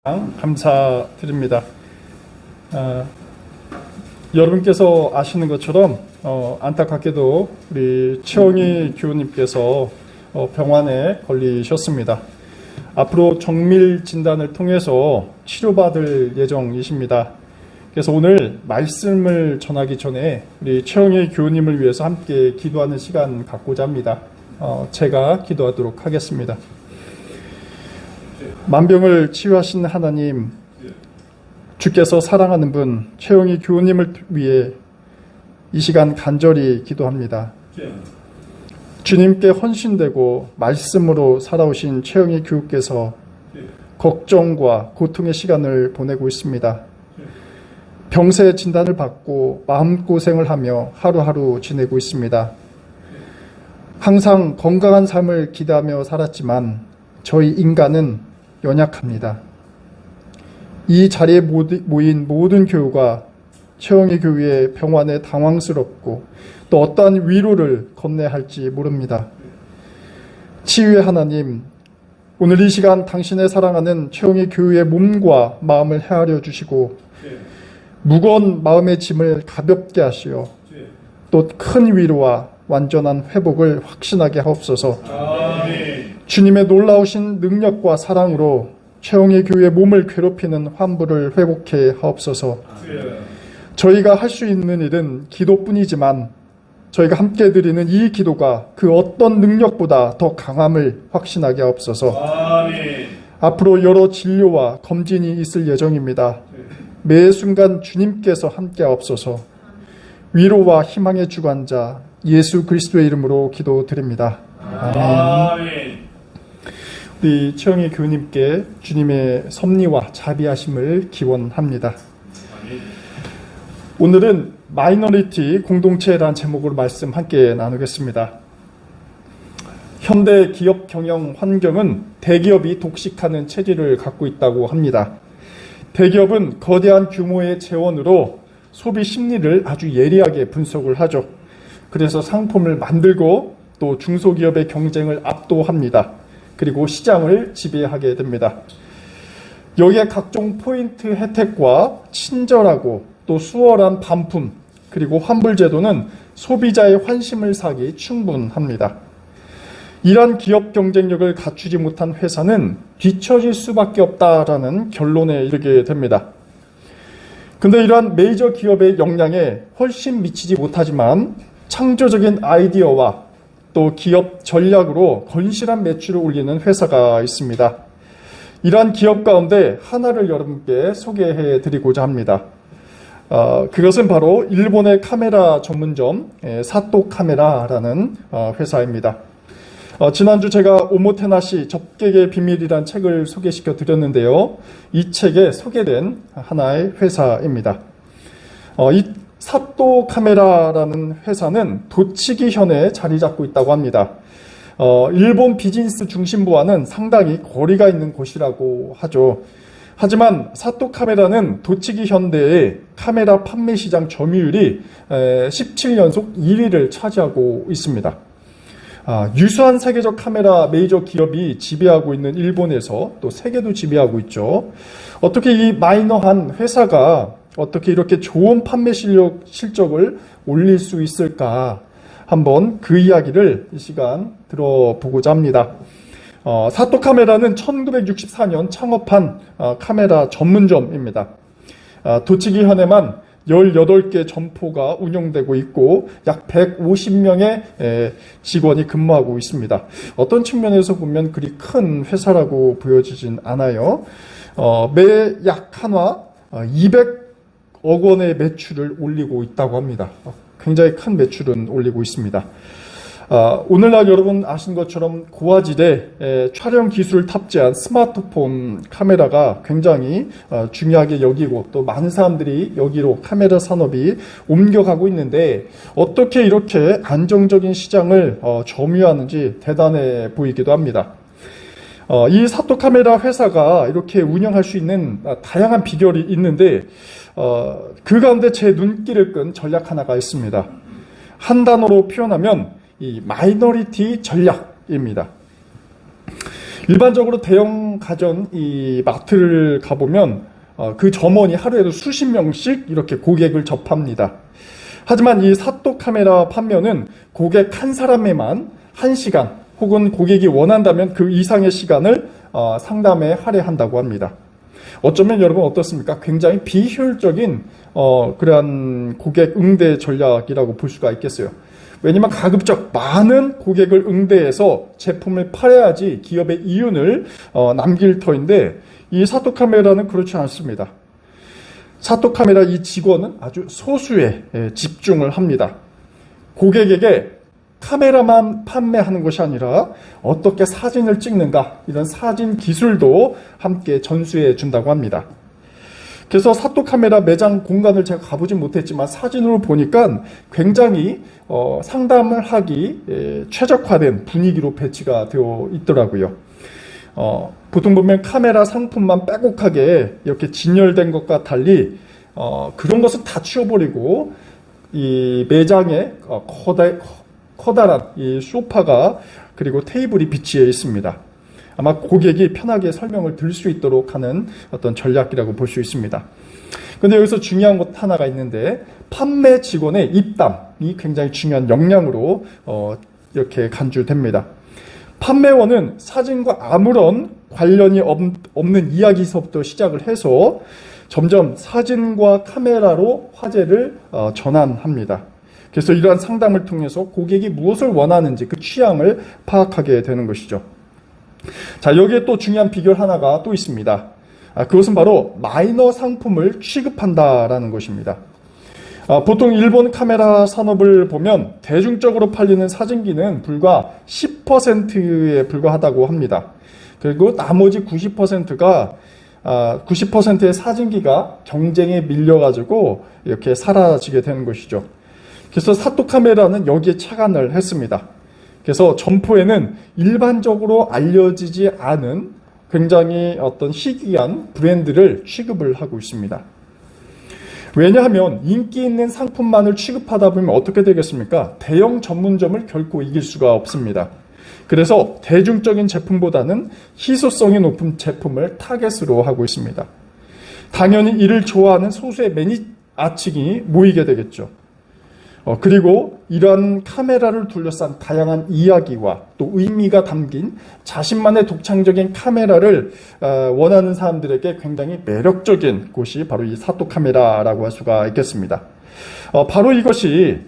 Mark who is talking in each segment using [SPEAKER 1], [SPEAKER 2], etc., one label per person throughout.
[SPEAKER 1] 감사드립니다. 여러분께서 아시는 것처럼 안타깝게도 우리 최영희 교우님께서 병환에 걸리셨습니다. 앞으로 정밀 진단을 통해서 치료받을 예정이십니다. 그래서 오늘 말씀을 전하기 전에 우리 최영희 교우님을 위해서 함께 기도하는 시간 갖고자 합니다. 제가 기도하도록 하겠습니다. 만병을 치유하신 하나님, 주께서 사랑하는 분 최영희 교우님을 위해 이 시간 간절히 기도합니다. 주님께 헌신되고 말씀으로 살아오신 최영희 교우께서 걱정과 고통의 시간을 보내고 있습니다. 병세 진단을 받고 마음고생을 하며 하루하루 지내고 있습니다. 항상 건강한 삶을 기대하며 살았지만 저희 인간은 연약합니다. 이 자리에 모인 모든 교우가 최영희 교우의 병환에 당황스럽고 또 어떠한 위로를 건네야 할지 모릅니다. 치유의 하나님, 오늘 이 시간 당신의 사랑하는 최영희 교우의 몸과 마음을 헤아려 주시고 무거운 마음의 짐을 가볍게 하시어 또 큰 위로와 완전한 회복을 확신하게 하옵소서. 주님의 놀라우신 능력과 사랑으로 최영희 교우의 몸을 괴롭히는 환부를 회복해 하옵소서. 저희가 할 수 있는 일은 기도뿐이지만 저희가 함께 드리는 이 기도가 그 어떤 능력보다 더 강함을 확신하게 하옵소서. 앞으로 여러 진료와 검진이 있을 예정입니다. 매 순간 주님께서 함께 하옵소서. 위로와 희망의 주관자 예수 그리스도의 이름으로 기도드립니다. 아멘. 우리 최영희 교우님께 주님의 섭리와 자비하심을 기원합니다. 오늘은 마이너리티 공동체라는 제목으로 말씀 함께 나누겠습니다. 현대 기업 경영 환경은 대기업이 독식하는 체질을 갖고 있다고 합니다. 대기업은 거대한 규모의 재원으로 소비 심리를 아주 예리하게 분석을 하죠. 그래서 상품을 만들고 또 중소기업의 경쟁을 압도합니다. 그리고 시장을 지배하게 됩니다. 여기에 각종 포인트 혜택과 친절하고 또 수월한 반품 그리고 환불 제도는 소비자의 환심을 사기 충분합니다. 이러한 기업 경쟁력을 갖추지 못한 회사는 뒤처질 수밖에 없다라는 결론에 이르게 됩니다. 근데 이러한 메이저 기업의 역량에 훨씬 미치지 못하지만 창조적인 아이디어와 또 기업 전략으로 건실한 매출을 올리는 회사가 있습니다. 이러한 기업 가운데 하나를 여러분께 소개해 드리고자 합니다. 그것은 바로 일본의 카메라 전문점 사또 카메라라는 회사입니다. 지난주 제가 오모테나시 접객의 비밀이란 책을 소개시켜 드렸는데요. 이 책에 소개된 하나의 회사입니다. 이 사또 카메라라는 회사는 도치기현에 자리 잡고 있다고 합니다. 일본 비즈니스 중심부와는 상당히 거리가 있는 곳이라고 하죠. 하지만 사또 카메라는 도치기 현대의 카메라 판매 시장 점유율이 17연속 1위를 차지하고 있습니다. 유수한 세계적 카메라 메이저 기업이 지배하고 있는 일본에서 또 세계도 지배하고 있죠. 어떻게 이 마이너한 회사가 어떻게 이렇게 좋은 판매 실적을 올릴 수 있을까? 한번 그 이야기를 이 시간 들어보고자 합니다. 사또 카메라는 1964년 창업한 카메라 전문점입니다. 도치기 현에만 18개 점포가 운영되고 있고 약 150명의 직원이 근무하고 있습니다. 어떤 측면에서 보면 그리 큰 회사라고 보여지진 않아요. 매 약 한화 200억 원의 매출을 올리고 있다고 합니다. 굉장히 큰 매출은 올리고 있습니다. 오늘날 여러분 아시는 것처럼 고화질의 촬영 기술을 탑재한 스마트폰 카메라가 굉장히 중요하게 여기고 또 많은 사람들이 여기로 카메라 산업이 옮겨가고 있는데 어떻게 이렇게 안정적인 시장을 점유하는지 대단해 보이기도 합니다. 이 사또 카메라 회사가 이렇게 운영할 수 있는 다양한 비결이 있는데 그 가운데 제 눈길을 끈 전략 하나가 있습니다. 한 단어로 표현하면 이 마이너리티 전략입니다. 일반적으로 대형 가전 이 마트를 가보면 그 점원이 하루에도 수십 명씩 이렇게 고객을 접합니다. 하지만 이 사또 카메라 판매는 고객 한 사람에만 1시간 혹은 고객이 원한다면 그 이상의 시간을 상담에 할애한다고 합니다. 어쩌면 여러분 어떻습니까? 굉장히 비효율적인 그러한 고객 응대 전략이라고 볼 수가 있겠어요. 왜냐면 가급적 많은 고객을 응대해서 제품을 팔아야지 기업의 이윤을 남길 터인데 이 사또 카메라는 그렇지 않습니다. 사또 카메라 이 직원은 아주 소수에 집중을 합니다. 고객에게 카메라만 판매하는 것이 아니라 어떻게 사진을 찍는가 이런 사진 기술도 함께 전수해 준다고 합니다. 그래서 사또 카메라 매장 공간을 제가 가보진 못했지만 사진으로 보니까 굉장히 상담을 하기 최적화된 분위기로 배치가 되어 있더라고요. 보통 보면 카메라 상품만 빼곡하게 이렇게 진열된 것과 달리 그런 것은 다 치워버리고 이 매장에 커다란 이 소파가 그리고 테이블이 비치해 있습니다. 아마 고객이 편하게 설명을 들을 수 있도록 하는 어떤 전략이라고 볼 수 있습니다. 그런데 여기서 중요한 것 하나가 있는데 판매 직원의 입담이 굉장히 중요한 역량으로 이렇게 간주됩니다. 판매원은 사진과 아무런 관련이 없는 이야기서부터 시작을 해서 점점 사진과 카메라로 화제를 전환합니다. 그래서 이러한 상담을 통해서 고객이 무엇을 원하는지 그 취향을 파악하게 되는 것이죠. 자, 여기에 또 중요한 비결 하나가 또 있습니다. 그것은 바로 마이너 상품을 취급한다라는 것입니다. 보통 일본 카메라 산업을 보면 대중적으로 팔리는 사진기는 불과 10%에 불과하다고 합니다. 그리고 나머지 90%가 90%의 사진기가 경쟁에 밀려가지고 이렇게 사라지게 되는 것이죠. 그래서 사또 카메라는 여기에 착안을 했습니다. 그래서 점포에는 일반적으로 알려지지 않은 굉장히 어떤 희귀한 브랜드를 취급을 하고 있습니다. 왜냐하면 인기 있는 상품만을 취급하다 보면 어떻게 되겠습니까? 대형 전문점을 결코 이길 수가 없습니다. 그래서 대중적인 제품보다는 희소성이 높은 제품을 타겟으로 하고 있습니다. 당연히 이를 좋아하는 소수의 매니아층이 모이게 되겠죠. 그리고 이러한 카메라를 둘러싼 다양한 이야기와 또 의미가 담긴 자신만의 독창적인 카메라를 원하는 사람들에게 굉장히 매력적인 곳이 바로 이 사또 카메라라고 할 수가 있겠습니다. 바로 이것이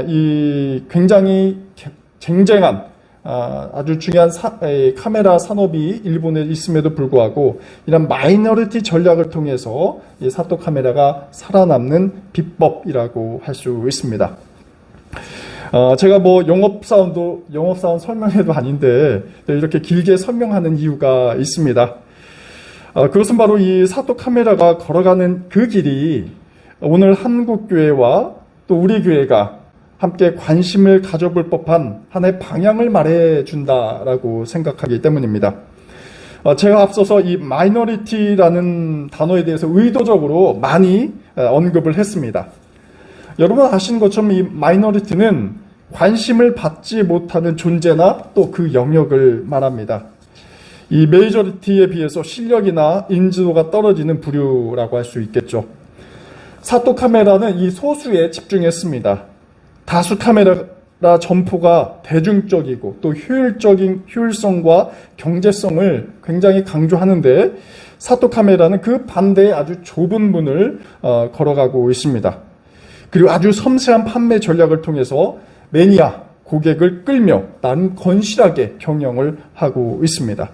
[SPEAKER 1] 이 굉장히 쟁쟁한 아주 중요한 카메라 산업이 일본에 있음에도 불구하고 이런 마이너리티 전략을 통해서 이 사또 카메라가 살아남는 비법이라고 할 수 있습니다. 제가 뭐 영업사원 설명회도 아닌데 이렇게 길게 설명하는 이유가 있습니다. 그것은 바로 이 사또 카메라가 걸어가는 그 길이 오늘 한국교회와 또 우리 교회가 함께 관심을 가져볼 법한 하나의 방향을 말해준다라고 생각하기 때문입니다. 제가 앞서서 이 마이너리티라는 단어에 대해서 의도적으로 많이 언급을 했습니다. 여러분 아시는 것처럼 이 마이너리티는 관심을 받지 못하는 존재나 또 그 영역을 말합니다. 이 메이저리티에 비해서 실력이나 인지도가 떨어지는 부류라고 할 수 있겠죠. 사또 카메라는 이 소수에 집중했습니다. 다수 카메라 점포가 대중적이고 또 효율성과 경제성을 굉장히 강조하는데 사또 카메라는 그 반대의 아주 좁은 문을 걸어가고 있습니다. 그리고 아주 섬세한 판매 전략을 통해서 매니아, 고객을 끌며 나름 건실하게 경영을 하고 있습니다.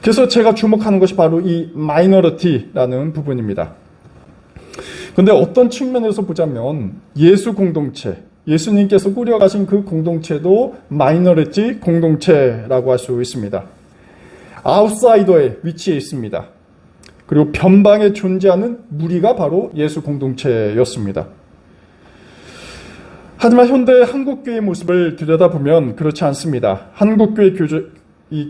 [SPEAKER 1] 그래서 제가 주목하는 것이 바로 이 마이너리티라는 부분입니다. 그런데 어떤 측면에서 보자면 예수 공동체, 예수님께서 꾸려가신 그 공동체도 마이너리티 공동체라고 할 수 있습니다. 아웃사이더에 위치해 있습니다. 그리고 변방에 존재하는 무리가 바로 예수 공동체였습니다. 하지만 현대 한국교회의 모습을 들여다보면 그렇지 않습니다. 한국교회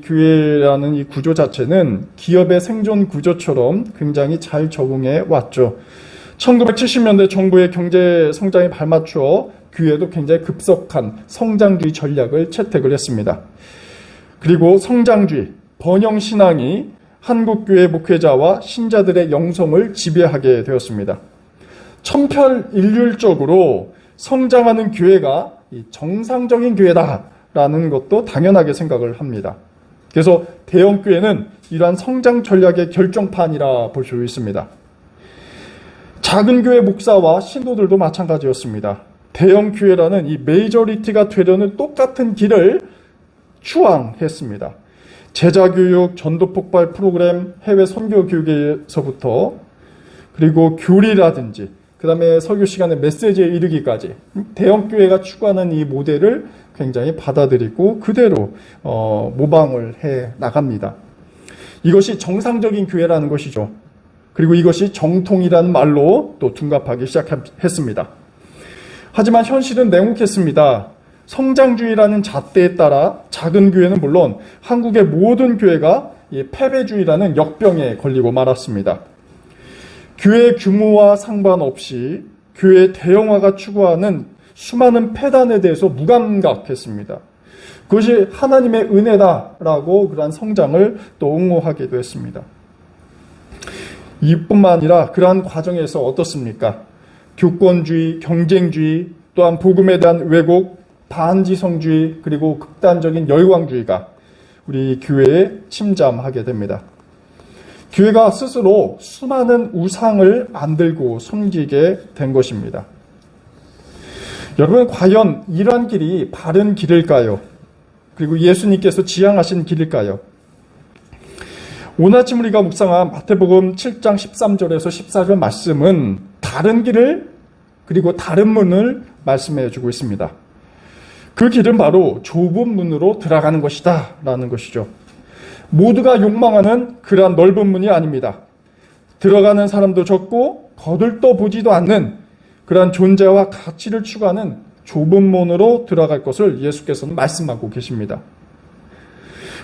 [SPEAKER 1] 교회라는 이 구조 자체는 기업의 생존 구조처럼 굉장히 잘 적응해 왔죠. 1970년대 정부의 경제 성장에 발맞추어 교회도 굉장히 급속한 성장주의 전략을 채택을 했습니다. 그리고 성장주의, 번영신앙이 한국교회 목회자와 신자들의 영성을 지배하게 되었습니다. 천편일률적으로 성장하는 교회가 정상적인 교회다라는 것도 당연하게 생각을 합니다. 그래서 대형교회는 이러한 성장 전략의 결정판이라 볼 수 있습니다. 작은 교회 목사와 신도들도 마찬가지였습니다. 대형교회라는 이 메이저리티가 되려는 똑같은 길을 추앙했습니다. 제자교육, 전도폭발 프로그램, 해외 선교 교육에서부터 그리고 교리라든지 그 다음에 설교 시간에 메시지에 이르기까지 대형교회가 추구하는 이 모델을 굉장히 받아들이고 그대로 모방을 해 나갑니다. 이것이 정상적인 교회라는 것이죠. 그리고 이것이 정통이라는 말로 또 둔갑하기 시작했습니다. 하지만 현실은 냉혹했습니다. 성장주의라는 잣대에 따라 작은 교회는 물론 한국의 모든 교회가 패배주의라는 역병에 걸리고 말았습니다. 교회 규모와 상관없이 교회 대형화가 추구하는 수많은 폐단에 대해서 무감각했습니다. 그것이 하나님의 은혜다라고 그러한 성장을 또 옹호하기도 했습니다. 이뿐만 아니라 그러한 과정에서 어떻습니까? 교권주의, 경쟁주의, 또한 복음에 대한 왜곡, 반지성주의, 그리고 극단적인 열광주의가 우리 교회에 침잠하게 됩니다. 교회가 스스로 수많은 우상을 만들고 섬기게 된 것입니다. 여러분, 과연 이러한 길이 바른 길일까요? 그리고 예수님께서 지향하신 길일까요? 오늘 아침 우리가 묵상한 마태복음 7장 13절에서 14절 말씀은 다른 길을 그리고 다른 문을 말씀해 주고 있습니다. 그 길은 바로 좁은 문으로 들어가는 것이다 라는 것이죠. 모두가 욕망하는 그러한 넓은 문이 아닙니다. 들어가는 사람도 적고 거들떠 보지도 않는 그러한 존재와 가치를 추구하는 좁은 문으로 들어갈 것을 예수께서는 말씀하고 계십니다.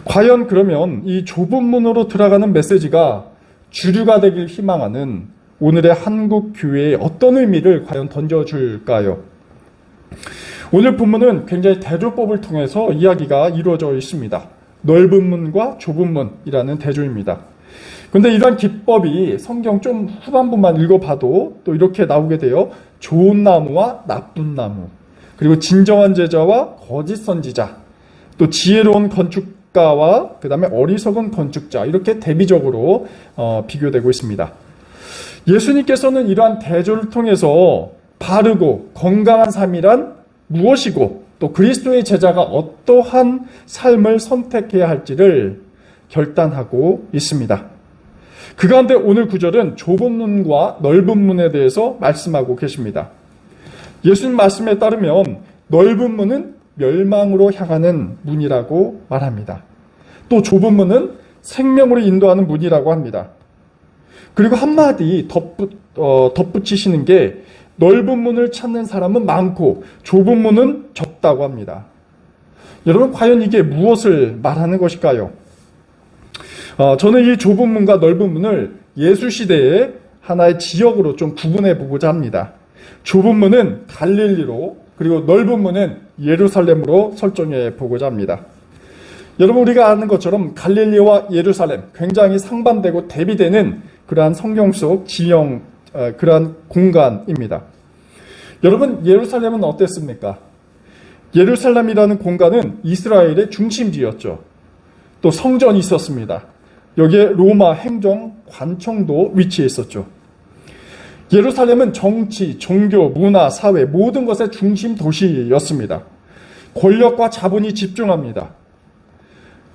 [SPEAKER 1] 과연 그러면 이 좁은 문으로 들어가는 메시지가 주류가 되길 희망하는 오늘의 한국 교회에 어떤 의미를 과연 던져줄까요? 오늘 본문은 굉장히 대조법을 통해서 이야기가 이루어져 있습니다. 넓은 문과 좁은 문이라는 대조입니다. 그런데 이러한 기법이 성경 좀 후반부만 읽어봐도 또 이렇게 나오게 돼요. 좋은 나무와 나쁜 나무, 그리고 진정한 제자와 거짓 선지자, 또 지혜로운 건축가와 그 다음에 어리석은 건축자, 이렇게 대비적으로 비교되고 있습니다. 예수님께서는 이러한 대조를 통해서 바르고 건강한 삶이란 무엇이고 또 그리스도의 제자가 어떠한 삶을 선택해야 할지를 결단하고 있습니다. 그 가운데 오늘 구절은 좁은 문과 넓은 문에 대해서 말씀하고 계십니다. 예수님 말씀에 따르면 넓은 문은 멸망으로 향하는 문이라고 말합니다. 또 좁은 문은 생명으로 인도하는 문이라고 합니다. 그리고 한마디 덧붙이시는 게 넓은 문을 찾는 사람은 많고 좁은 문은 적다고 합니다. 여러분, 과연 이게 무엇을 말하는 것일까요? 저는 이 좁은 문과 넓은 문을 예수 시대의 하나의 지역으로 좀 구분해 보고자 합니다. 좁은 문은 갈릴리로, 그리고 넓은 문은 예루살렘으로 설정해 보고자 합니다. 여러분, 우리가 아는 것처럼 갈릴리와 예루살렘, 굉장히 상반되고 대비되는 그러한 성경 속 지형, 그러한 공간입니다. 여러분, 예루살렘은 어땠습니까? 예루살렘이라는 공간은 이스라엘의 중심지였죠. 또 성전이 있었습니다. 여기에 로마 행정 관청도 위치해 있었죠. 예루살렘은 정치, 종교, 문화, 사회 모든 것의 중심 도시였습니다. 권력과 자본이 집중합니다.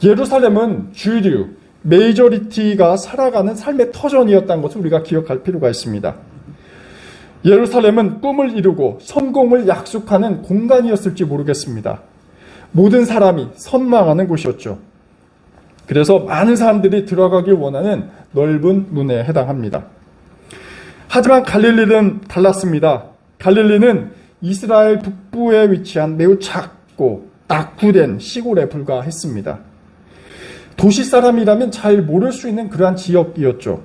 [SPEAKER 1] 예루살렘은 주류, 메이저리티가 살아가는 삶의 터전이었다는 것을 우리가 기억할 필요가 있습니다. 예루살렘은 꿈을 이루고 성공을 약속하는 공간이었을지 모르겠습니다. 모든 사람이 선망하는 곳이었죠. 그래서 많은 사람들이 들어가길 원하는 넓은 문에 해당합니다. 하지만 갈릴리는 달랐습니다. 갈릴리는 이스라엘 북부에 위치한 매우 작고 낙후된 시골에 불과했습니다. 도시 사람이라면 잘 모를 수 있는 그러한 지역이었죠.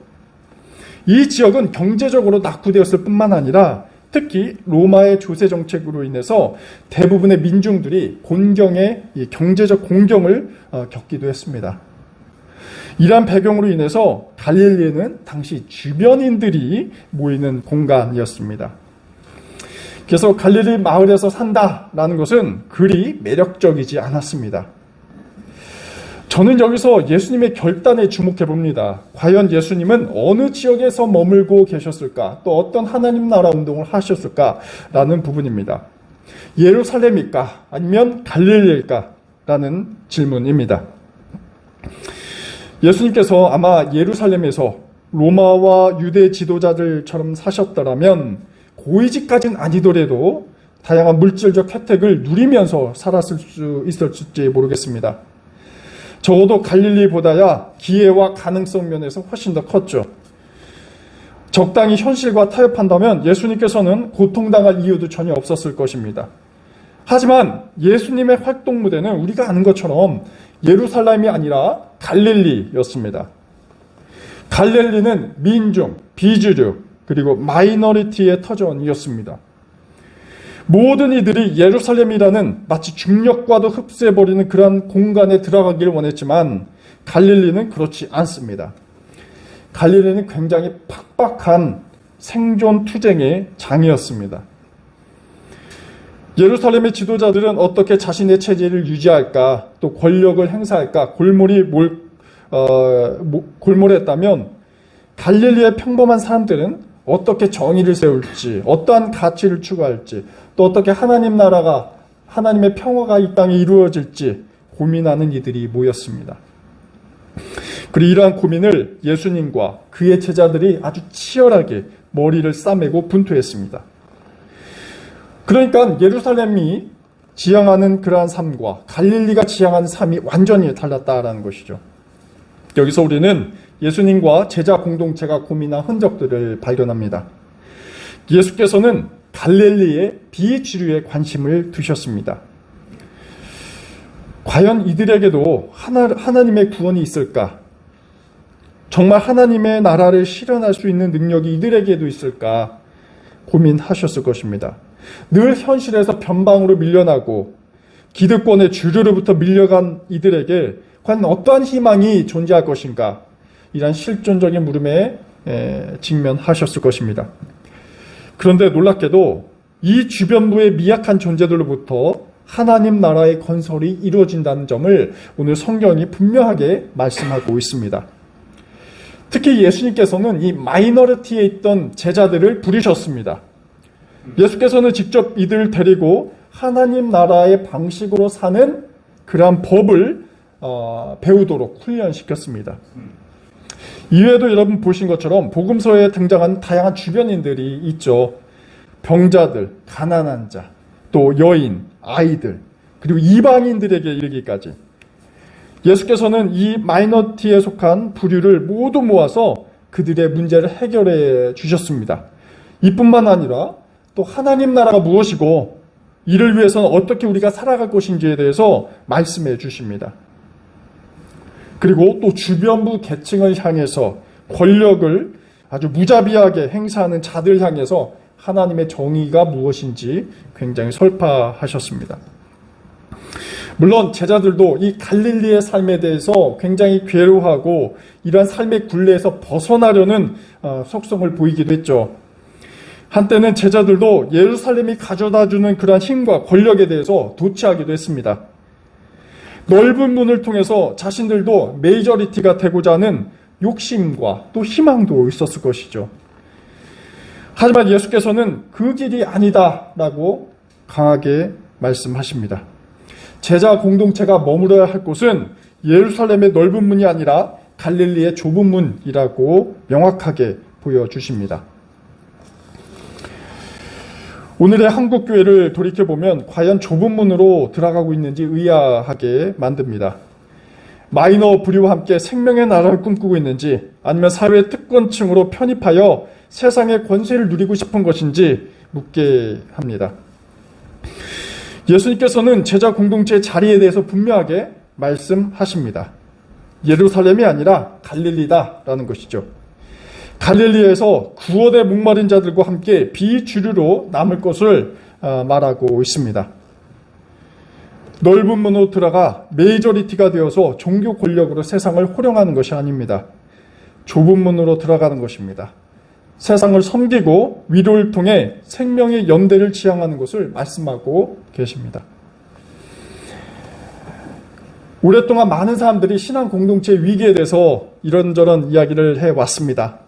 [SPEAKER 1] 이 지역은 경제적으로 낙후되었을 뿐만 아니라 특히 로마의 조세 정책으로 인해서 대부분의 민중들이 곤경의 이 경제적 공경을 겪기도 했습니다. 이러한 배경으로 인해서 갈릴리는 당시 주변인들이 모이는 공간이었습니다. 그래서 갈릴리 마을에서 산다라는 것은 그리 매력적이지 않았습니다. 저는 여기서 예수님의 결단에 주목해 봅니다. 과연 예수님은 어느 지역에서 머물고 계셨을까? 또 어떤 하나님 나라 운동을 하셨을까라는 부분입니다. 예루살렘일까? 아니면 갈릴리일까? 라는 질문입니다. 예수님께서 아마 예루살렘에서 로마와 유대 지도자들처럼 사셨더라면 고위직까지는 아니더라도 다양한 물질적 혜택을 누리면서 살았을 수 있었을지 모르겠습니다. 적어도 갈릴리보다야 기회와 가능성 면에서 훨씬 더 컸죠. 적당히 현실과 타협한다면 예수님께서는 고통당할 이유도 전혀 없었을 것입니다. 하지만 예수님의 활동 무대는 우리가 아는 것처럼 예루살렘이 아니라 갈릴리였습니다. 갈릴리는 민중, 비주류, 그리고 마이너리티의 터전이었습니다. 모든 이들이 예루살렘이라는 마치 중력과도 흡수해버리는 그러한 공간에 들어가기를 원했지만 갈릴리는 그렇지 않습니다. 갈릴리는 굉장히 팍팍한 생존 투쟁의 장이었습니다. 예루살렘의 지도자들은 어떻게 자신의 체제를 유지할까, 또 권력을 행사할까 골몰했다면 갈릴리의 평범한 사람들은 어떻게 정의를 세울지, 어떠한 가치를 추구할지, 또 어떻게 하나님 나라가, 하나님의 평화가 이 땅에 이루어질지 고민하는 이들이 모였습니다. 그리고 이러한 고민을 예수님과 그의 제자들이 아주 치열하게 머리를 싸매고 분투했습니다. 그러니까 예루살렘이 지향하는 그러한 삶과 갈릴리가 지향하는 삶이 완전히 달랐다라는 것이죠. 여기서 우리는 예수님과 제자 공동체가 고민한 흔적들을 발견합니다. 예수께서는 갈릴리의 비주류에 관심을 두셨습니다. 과연 이들에게도 하나님의 구원이 있을까? 정말 하나님의 나라를 실현할 수 있는 능력이 이들에게도 있을까? 고민하셨을 것입니다. 늘 현실에서 변방으로 밀려나고 기득권의 주류로부터 밀려간 이들에게 과연 어떠한 희망이 존재할 것인가? 이런 실존적인 물음에 직면하셨을 것입니다. 그런데 놀랍게도 이 주변부의 미약한 존재들로부터 하나님 나라의 건설이 이루어진다는 점을 오늘 성경이 분명하게 말씀하고 있습니다. 특히 예수님께서는 이 마이너리티에 있던 제자들을 부르셨습니다. 예수께서는 직접 이들을 데리고 하나님 나라의 방식으로 사는 그러한 법을 배우도록 훈련시켰습니다. 이외에도 여러분 보신 것처럼 복음서에 등장한 다양한 주변인들이 있죠. 병자들, 가난한 자, 또 여인, 아이들, 그리고 이방인들에게 이르기까지. 예수께서는 이 마이너리티에 속한 부류를 모두 모아서 그들의 문제를 해결해 주셨습니다. 이뿐만 아니라 또 하나님 나라가 무엇이고 이를 위해서는 어떻게 우리가 살아갈 것인지에 대해서 말씀해 주십니다. 그리고 또 주변부 계층을 향해서 권력을 아주 무자비하게 행사하는 자들 향해서 하나님의 정의가 무엇인지 굉장히 설파하셨습니다. 물론 제자들도 이 갈릴리의 삶에 대해서 굉장히 괴로워하고 이러한 삶의 굴레에서 벗어나려는 속성을 보이기도 했죠. 한때는 제자들도 예루살렘이 가져다주는 그러한 힘과 권력에 대해서 도취하기도 했습니다. 넓은 문을 통해서 자신들도 메이저리티가 되고자 하는 욕심과 또 희망도 있었을 것이죠. 하지만 예수께서는 그 길이 아니다라고 강하게 말씀하십니다. 제자 공동체가 머물러야 할 곳은 예루살렘의 넓은 문이 아니라 갈릴리의 좁은 문이라고 명확하게 보여주십니다. 오늘의 한국교회를 돌이켜보면 과연 좁은 문으로 들어가고 있는지 의아하게 만듭니다. 마이너 부류와 함께 생명의 나라를 꿈꾸고 있는지 아니면 사회 특권층으로 편입하여 세상의 권세를 누리고 싶은 것인지 묻게 합니다. 예수님께서는 제자 공동체의 자리에 대해서 분명하게 말씀하십니다. 예루살렘이 아니라 갈릴리다라는 것이죠. 갈릴리에서 구원의 목마른 자들과 함께 비주류로 남을 것을 말하고 있습니다. 넓은 문으로 들어가 메이저리티가 되어서 종교 권력으로 세상을 호령하는 것이 아닙니다. 좁은 문으로 들어가는 것입니다. 세상을 섬기고 위로를 통해 생명의 연대를 지향하는 것을 말씀하고 계십니다. 오랫동안 많은 사람들이 신앙 공동체 위기에 대해서 이런저런 이야기를 해왔습니다.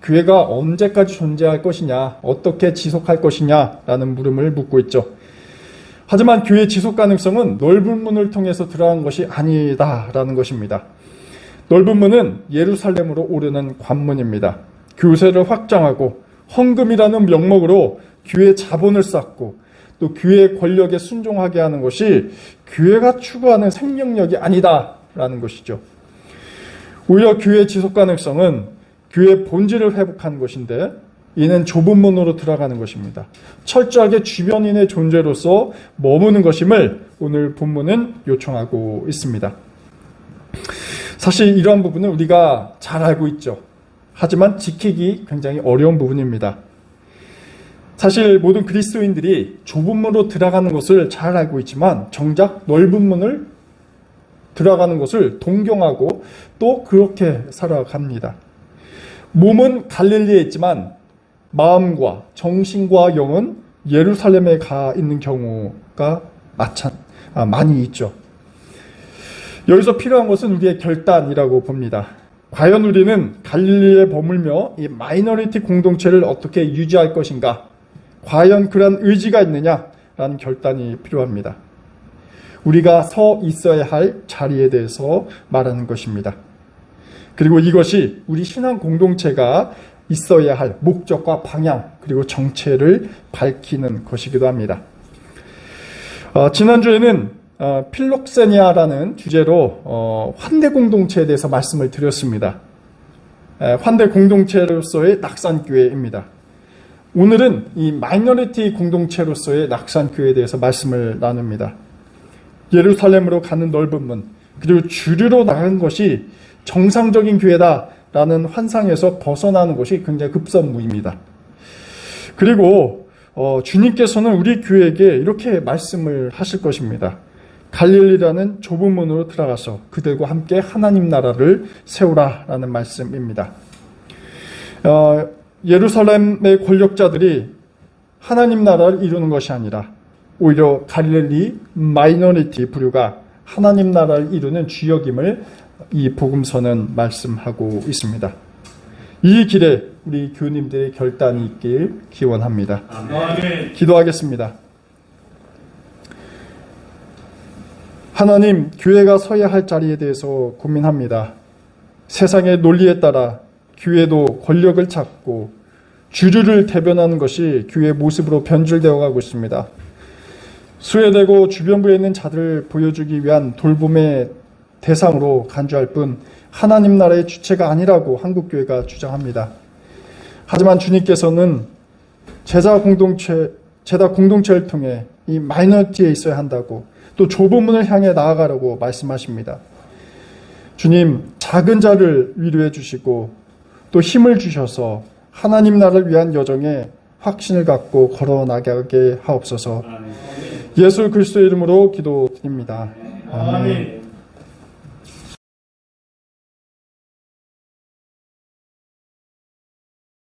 [SPEAKER 1] 교회가 언제까지 존재할 것이냐, 어떻게 지속할 것이냐라는 물음을 묻고 있죠. 하지만 교회의 지속 가능성은 넓은 문을 통해서 들어간 것이 아니다라는 것입니다. 넓은 문은 예루살렘으로 오르는 관문입니다. 교세를 확장하고 헌금이라는 명목으로 교회의 자본을 쌓고 또 교회의 권력에 순종하게 하는 것이 교회가 추구하는 생명력이 아니다라는 것이죠. 오히려 교회의 지속 가능성은 교회의 본질을 회복하는 것인데 이는 좁은 문으로 들어가는 것입니다. 철저하게 주변인의 존재로서 머무는 것임을 오늘 본문은 요청하고 있습니다. 사실 이러한 부분은 우리가 잘 알고 있죠. 하지만 지키기 굉장히 어려운 부분입니다. 사실 모든 그리스도인들이 좁은 문으로 들어가는 것을 잘 알고 있지만 정작 넓은 문을 들어가는 것을 동경하고 또 그렇게 살아갑니다. 몸은 갈릴리에 있지만 마음과 정신과 영은 예루살렘에 가 있는 경우가 많이 있죠. 여기서 필요한 것은 우리의 결단이라고 봅니다. 과연 우리는 갈릴리에 머물며 이 마이너리티 공동체를 어떻게 유지할 것인가? 과연 그런 의지가 있느냐라는 결단이 필요합니다. 우리가 서 있어야 할 자리에 대해서 말하는 것입니다. 그리고 이것이 우리 신앙 공동체가 있어야 할 목적과 방향 그리고 정체를 밝히는 것이기도 합니다. 지난주에는 필록세니아라는 주제로 환대 공동체에 대해서 말씀을 드렸습니다. 환대 공동체로서의 낙산교회입니다. 오늘은 이 마이너리티 공동체로서의 낙산교회에 대해서 말씀을 나눕니다. 예루살렘으로 가는 넓은 문, 그리고 주류로 나간 것이 정상적인 교회다라는 환상에서 벗어나는 것이 굉장히 급선무입니다. 그리고 주님께서는 우리 교회에게 이렇게 말씀을 하실 것입니다. 갈릴리라는 좁은 문으로 들어가서 그들과 함께 하나님 나라를 세우라라는 말씀입니다. 예루살렘의 권력자들이 하나님 나라를 이루는 것이 아니라 오히려 갈릴리 마이너리티 부류가 하나님 나라를 이루는 주역임을 이 복음서는 말씀하고 있습니다. 이 길에 우리 교우님들의 결단이 있길 기원합니다. 아멘. 기도하겠습니다. 하나님, 교회가 서야 할 자리에 대해서 고민합니다. 세상의 논리에 따라 교회도 권력을 찾고 주류를 대변하는 것이 교회의 모습으로 변질되어 가고 있습니다. 수혜되고 주변부에 있는 자들을 보여주기 위한 돌봄의 대상으로 간주할 뿐 하나님 나라의 주체가 아니라고 한국교회가 주장합니다. 하지만 주님께서는 제자 공동체를 통해 이 마이너리티에 있어야 한다고 또 좁은 문을 향해 나아가라고 말씀하십니다. 주님, 작은 자를 위로해 주시고 또 힘을 주셔서 하나님 나라를 위한 여정에 확신을 갖고 걸어나가게 하옵소서. 예수 그리스도의 이름으로 기도드립니다. 아멘.